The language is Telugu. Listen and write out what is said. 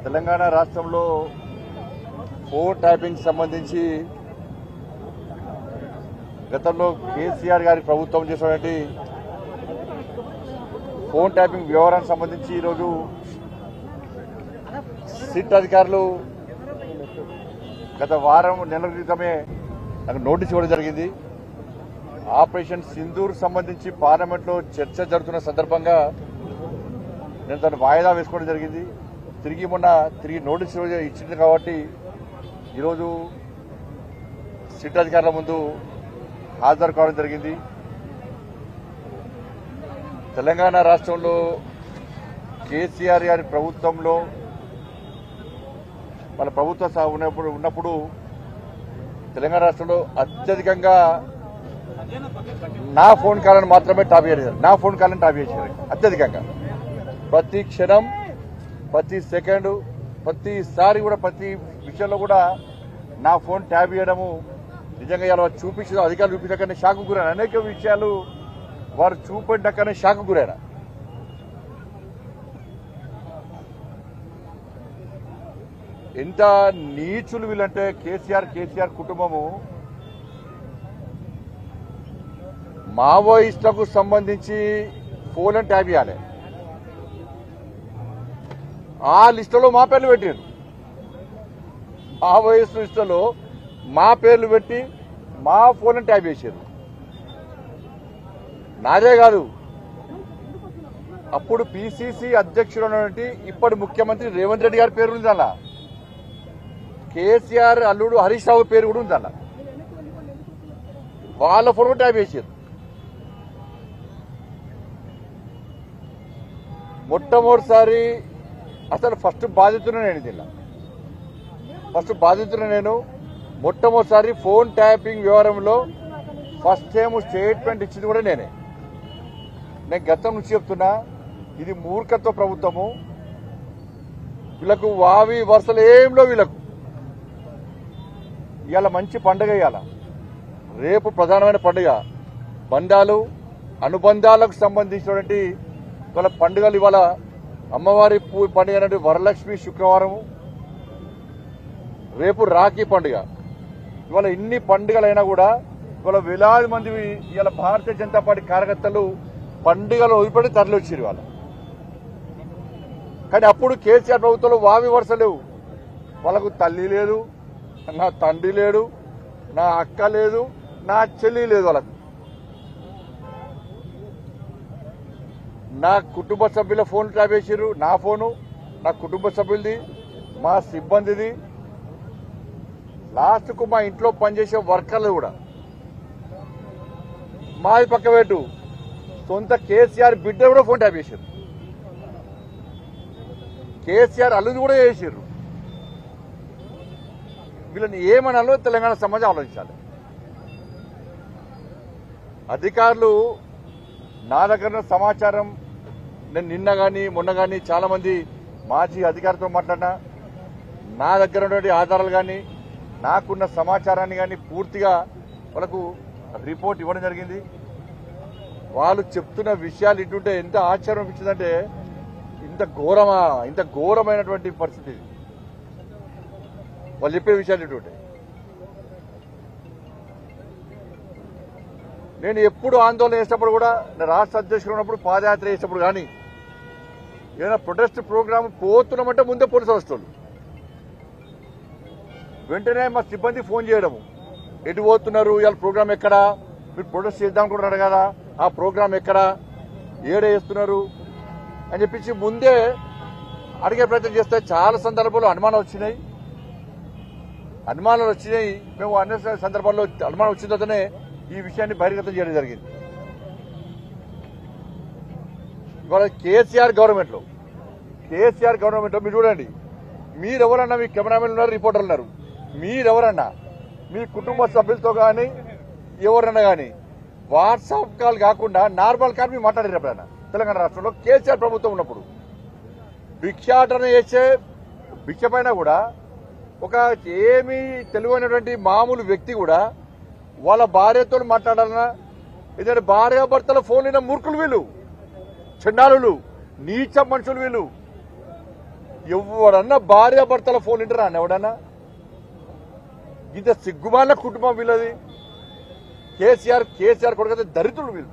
తెలంగాణ రాష్ట్రంలో ఫోన్ ట్యాపింగ్ సంబంధించి గతంలో కేసీఆర్ గారి ప్రభుత్వం చేసినటువంటి ఫోన్ ట్యాపింగ్ వ్యవహారానికి సంబంధించి ఈరోజు సిట్ అధికారులు గత వారం నెలల క్రితమే నాకు నోటీస్ ఇవ్వడం జరిగింది. ఆపరేషన్ సింధూర్ సంబంధించి పార్లమెంట్లో చర్చ జరుగుతున్న సందర్భంగా నేను దాన్ని వాయిదా వేసుకోవడం జరిగింది. తిరిగి నోటీస్ ఇచ్చింది కాబట్టి ఈరోజు సిట్ అధికారుల ముందు హాజరు కావడం జరిగింది. తెలంగాణ రాష్ట్రంలో కేసీఆర్ గారి ప్రభుత్వంలో వాళ్ళ ప్రభుత్వం ఉన్నప్పుడు తెలంగాణ రాష్ట్రంలో అత్యధికంగా నా ఫోన్ కాల్ని మాత్రమే టాప్ చేశారు. నా ఫోన్ కాల్ని టాప్ చేశారు అత్యధికంగా. ప్రతి క్షణం, ప్రతి సెకండు, ప్రతిసారి కూడా ప్రతి విషయంలో కూడా నా ఫోన్ ట్యాప్ చేయడము నిజంగా ఇలా చూపించిన అధికారులు చూపించకనే షాకు గురైన అనేక విషయాలు వారు చూపెట్టకనే షాకు గురైన. ఎంత నీచులు వీళ్ళంటే కేసీఆర్ కుటుంబము మావోయిస్టులకు సంబంధించి ఫోన్ ట్యాప్ చేయాలి. ఆ లిస్టులో మా పేర్లు పెట్టారు. మావోయిస్టు లిస్టులో మా పేర్లు పెట్టి మా ఫోన్ ట్యాప్ చేశారు. నాదే కాదు, అప్పుడు పిసిసి అధ్యక్షుడు ఉన్నటువంటి ఇప్పటి ముఖ్యమంత్రి రేవంత్ రెడ్డి గారి పేరు ఉంది అలా. కేసీఆర్ అల్లుడు హరీష్ రావు పేరు కూడా ఉంది అలా. వాళ్ళ ఫోన్ ట్యాప్ చేశారు. మొట్టమొదటిసారి అసలు ఫస్ట్ బాధితున్నా నేను మొట్టమొదటిసారి ఫోన్ ట్యాపింగ్ వ్యవహారంలో ఫస్ట్ టైం స్టేట్మెంట్ ఇచ్చింది కూడా నేనే. నేను గతం నుంచి చెప్తున్నా, ఇది మూర్ఖత్వ ప్రభుత్వము. వీళ్ళకు వావి వరుసలు ఏంలో వీళ్ళకు. ఇవాళ మంచి పండుగ, ఇవాళ రేపు ప్రధానమైన పండుగ. బంధాలు అనుబంధాలకు సంబంధించినటువంటి వాళ్ళ పండుగలు. ఇవాళ అమ్మవారి పండుగ అనేది వరలక్ష్మి శుక్రవారము, రేపు రాఖీ పండుగ. ఇవాళ ఇన్ని పండుగలైనా కూడా ఇవాళ వేలాది మంది ఇవాళ భారతీయ జనతా పార్టీ కార్యకర్తలు పండుగలు వదిలిపెట్టి తరలి వచ్చారు ఇవాళ. కానీ అప్పుడు కేసీఆర్ ప్రభుత్వంలో వావి వరుస లేవు. వాళ్ళకు తల్లి లేదు, నా తండ్రి లేడు, నా అక్క లేదు, నా చెల్లి లేదు. వాళ్ళకు నా కుటుంబ సభ్యుల ఫోన్ ట్యాప్ చేసారు. నా ఫోను, నా కుటుంబ సభ్యులది, మా సిబ్బందిది, లాస్ట్కు మా ఇంట్లో పనిచేసే వర్కర్లు కూడా. మాది పక్క పెట్టు, సొంత కేసీఆర్ బిడ్డ కూడా ఫోన్ ట్యాప్ చేశారు. కేసీఆర్ అల్లుది కూడా చేసారు. వీళ్ళని ఏమనాలో తెలంగాణ సమాజం ఆలోచించాలి. అధికారులు నా దగ్గర సమాచారం, నేను నిన్న కానీ మొన్న కానీ చాలా మంది మాజీ అధికారులతో మాట్లాడినా, నా దగ్గర ఉన్నటువంటి ఆధారాలు కానీ నాకున్న సమాచారాన్ని కానీ పూర్తిగా వాళ్ళకు రిపోర్ట్ ఇవ్వడం జరిగింది. వాళ్ళు చెప్తున్న విషయాలు ఇటుంటే ఎంత ఆశ్చర్యం అనిపించిందంటే, ఇంత ఘోరమైనటువంటి పరిస్థితి వాళ్ళు చెప్పే విషయాలు ఇటుంటే. నేను ఎప్పుడు ఆందోళన చేసినప్పుడు కూడా, రాష్ట్ర అధ్యక్షుడు ఉన్నప్పుడు, పాదయాత్ర చేసినప్పుడు కానీ, ఏదైనా ప్రొటెస్ట్ ప్రోగ్రామ్ పోతున్నామంటే ముందే పోలీసులు వస్తారు. వెంటనే మా సిబ్బంది ఫోన్ చేయడము, ఎటు పోతున్నారు, ఇవాళ ప్రోగ్రామ్ ఎక్కడా, మీరు ప్రొటెస్ట్ చేద్దాం అనుకుంటున్నారు కదా, ఆ ప్రోగ్రామ్ ఎక్కడా, ఏడే చేస్తున్నారు అని చెప్పించి ముందే అడిగే ప్రయత్నం చేస్తే చాలా సందర్భాల్లో అనుమానాలు వచ్చినాయి. మేము అన్ని సందర్భాల్లో అనుమానం వచ్చిన తర్వాతనే ఈ విషయాన్ని బహిర్గతం చేయడం జరిగింది. ఇవాళ కేసీఆర్ గవర్నమెంట్లో మీరు చూడండి, మీరెవరన్నా, మీ కెమెరామెన్ ఉన్నారు, రిపోర్టర్లు ఉన్నారు, మీరెవరన్నా మీ కుటుంబ సభ్యులతో కానీ ఎవరన్నా కానీ వాట్సాప్ కాల్ కాకుండా నార్మల్ కాల్ మీరు మాట్లాడారు ఎప్పుడైనా? తెలంగాణ రాష్ట్రంలో కేసీఆర్ ప్రభుత్వం ఉన్నప్పుడు భిక్షాటన చేసే భిక్ష పైన కూడా ఒక ఏమీ తెలివైనటువంటి మామూలు వ్యక్తి కూడా వాళ్ళ భార్యతో మాట్లాడాలన్నా, ఎందుకంటే భార్యాభర్తల ఫోన్ అయిన మూర్ఖులు వీళ్ళు, చండాలులు, నీచ మనుషులు వీళ్ళు. ఎవడన్నా భార్యాభర్తల ఫోన్ ఇంటరా అన్న ఎవడన్నా? ఇంత సిగ్గుమాలిన కుటుంబం వీళ్ళది. కేసీఆర్ కొడుకైతే దరిద్రులు వీళ్ళు.